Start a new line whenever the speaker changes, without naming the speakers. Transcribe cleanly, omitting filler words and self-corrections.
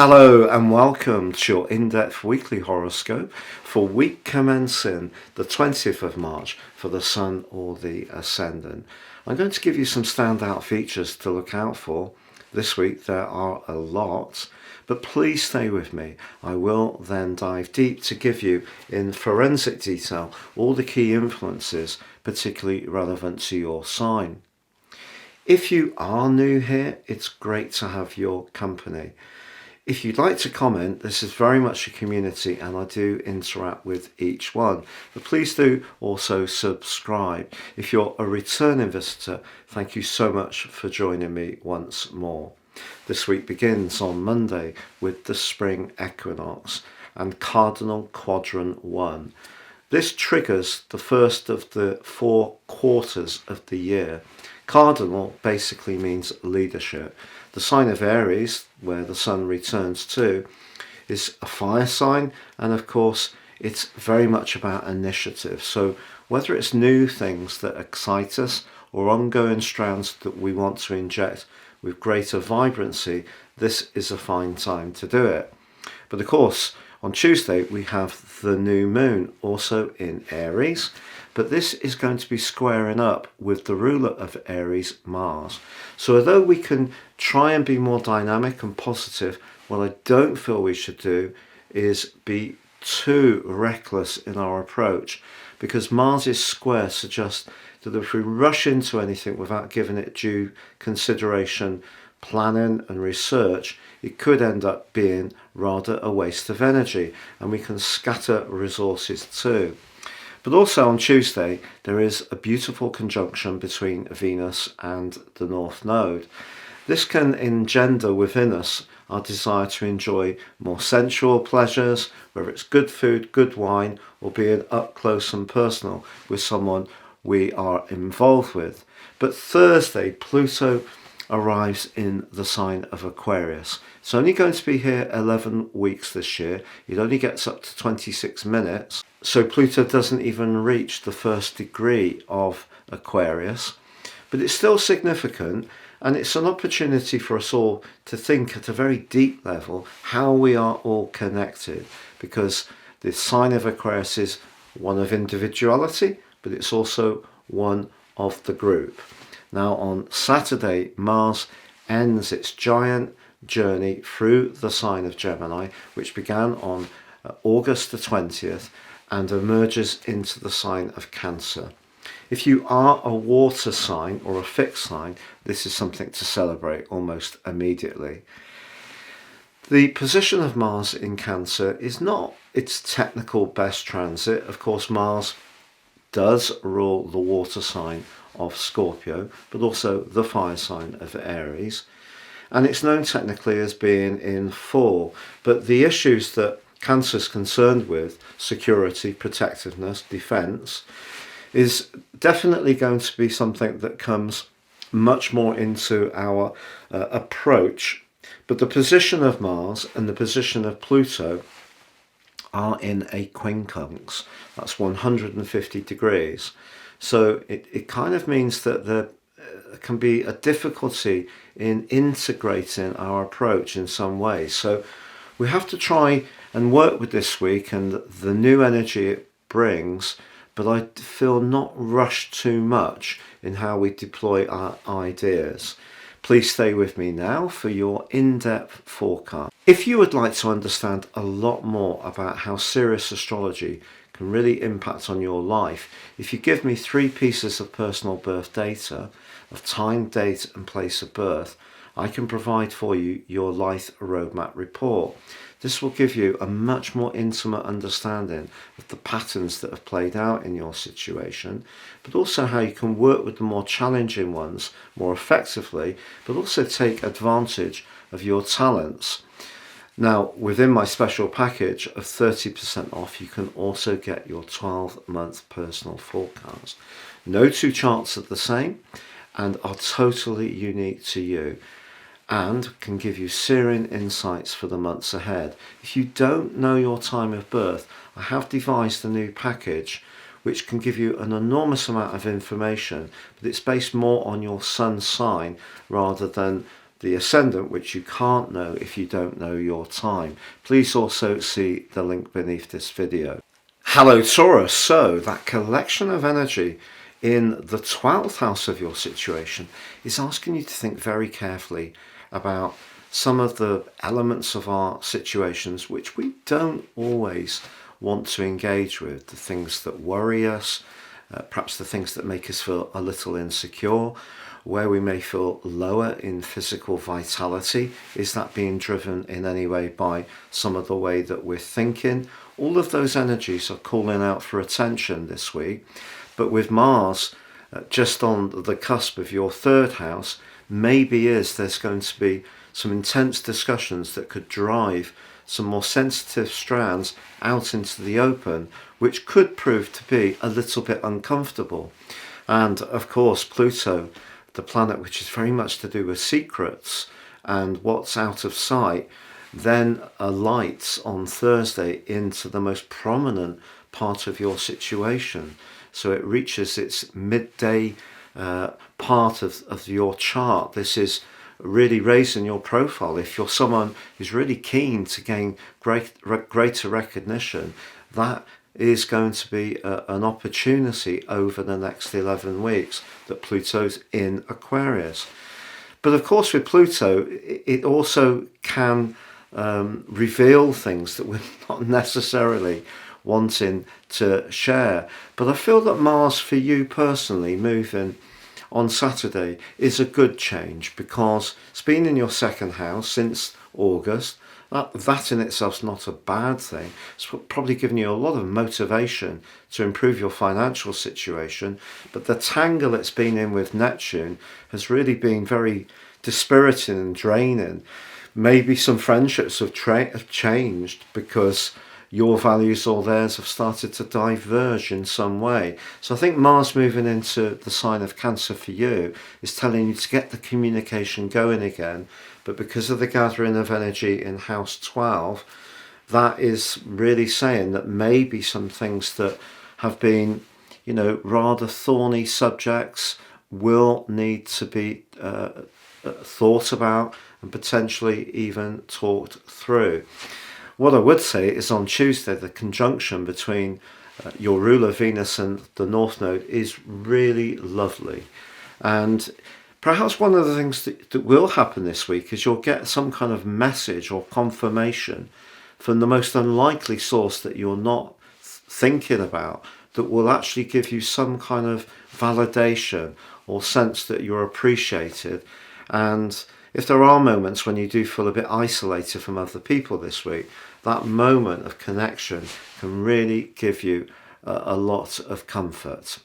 Hello and welcome to your in-depth weekly horoscope for week commencing the 20th of March for the Sun or the Ascendant. I'm going to give you some standout features to look out for. This week there are a lot, but please stay with me. I will then dive deep to give you in forensic detail all the key influences particularly relevant to your sign. If you are new here, it's great to have your company. If you'd like to comment, this is very much a community and I do interact with each one. But please do also subscribe. If you're a returning visitor, thank you so much for joining me once more. This week begins on Monday with the spring equinox and cardinal quadrant 1. This triggers the first of the 4 quarters of the year. Cardinal basically means leadership. The sign of Aries, where the sun returns to, is a fire sign, and of course it's very much about initiative. So whether it's new things that excite us or ongoing strands that we want to inject with greater vibrancy, this is a fine time to do it. But of course, on Tuesday we have the new moon also in Aries, but this is going to be squaring up with the ruler of Aries, Mars. So although we can try and be more dynamic and positive, what I don't feel we should do is be too reckless in our approach, because Mars's square suggests that if we rush into anything without giving it due consideration, planning and research, it could end up being rather a waste of energy, and we can scatter resources too. But also on Tuesday, there is a beautiful conjunction between Venus and the North Node. This can engender within us our desire to enjoy more sensual pleasures, whether it's good food, good wine, or being up close and personal with someone we are involved with. But Thursday, Pluto arrives in the sign of Aquarius. It's only going to be here 11 weeks this year. It only gets up to 26 minutes. So Pluto doesn't even reach the first degree of Aquarius. But it's still significant, and it's an opportunity for us all to think at a very deep level how we are all connected, because the sign of Aquarius is one of individuality, but it's also one of the group. Now on Saturday, Mars ends its giant journey through the sign of Gemini, which began on August the 20th and emerges into the sign of Cancer. If you are a water sign or a fixed sign, this is something to celebrate almost immediately. The position of Mars in Cancer is not its technical best transit. Of course, Mars does rule the water sign of Scorpio, but also the fire sign of Aries. And it's known technically as being in fall. But the issues that Cancer is concerned with, security, protectiveness, defense, is definitely going to be something that comes much more into our approach. But the position of Mars and the position of Pluto are in a quincunx. That's 150 degrees. So it kind of means that there can be a difficulty in integrating our approach in some way. So we have to try and work with this week and the new energy it brings, but I feel not rushed too much in how we deploy our ideas. Please stay with me now for your in-depth forecast. If you would like to understand a lot more about how Sirius astrology can really impact on your life, if you give me 3 pieces of personal birth data of time, date and place of birth, I can provide for you your life roadmap report. This will give you a much more intimate understanding of the patterns that have played out in your situation, but also how you can work with the more challenging ones more effectively, but also take advantage of your talents. Now, within my special package of 30% off, you can also get your 12-month personal forecast. No 2 charts are the same and are totally unique to you, and can give you searing insights for the months ahead. If you don't know your time of birth, I have devised a new package which can give you an enormous amount of information, but it's based more on your sun sign rather than the ascendant, which you can't know if you don't know your time. Please also see the link beneath this video. Hello Taurus, so that collection of energy in the 12th house of your situation is asking you to think very carefully about some of the elements of our situations which we don't always want to engage with, the things that worry us, perhaps the things that make us feel a little insecure, where we may feel lower in physical vitality. Is that being driven in any way by some of the way that we're thinking? All of those energies are calling out for attention this week. But with Mars just on the cusp of your 3rd house, there's going to be some intense discussions that could drive some more sensitive strands out into the open, which could prove to be a little bit uncomfortable. And of course, Pluto, the planet which is very much to do with secrets and what's out of sight, then alights on Thursday into the most prominent part of your situation. So it reaches its midday part of your chart. This is really raising your profile. If you're someone who's really keen to gain greater recognition, that is going to be an opportunity over the next 11 weeks that Pluto's in Aquarius. But of course with Pluto, it also can reveal things that we're not necessarily wanting to share. But I feel that Mars, for you personally, moving on Saturday is a good change, because it's been in your 2nd house since August. That in itself is not a bad thing. It's probably given you a lot of motivation to improve your financial situation, but the tangle it's been in with Neptune has really been very dispiriting and draining. Maybe some friendships have changed because your values or theirs have started to diverge in some way. So I think Mars moving into the sign of Cancer for you is telling you to get the communication going again. But because of the gathering of energy in house 12, that is really saying that maybe some things that have been, rather thorny subjects will need to be thought about and potentially even talked through. What I would say is on Tuesday, the conjunction between your ruler Venus and the North Node is really lovely. And perhaps one of the things that will happen this week is you'll get some kind of message or confirmation from the most unlikely source that you're not thinking about, that will actually give you some kind of validation or sense that you're appreciated. And if there are moments when you do feel a bit isolated from other people this week, that moment of connection can really give you a lot of comfort.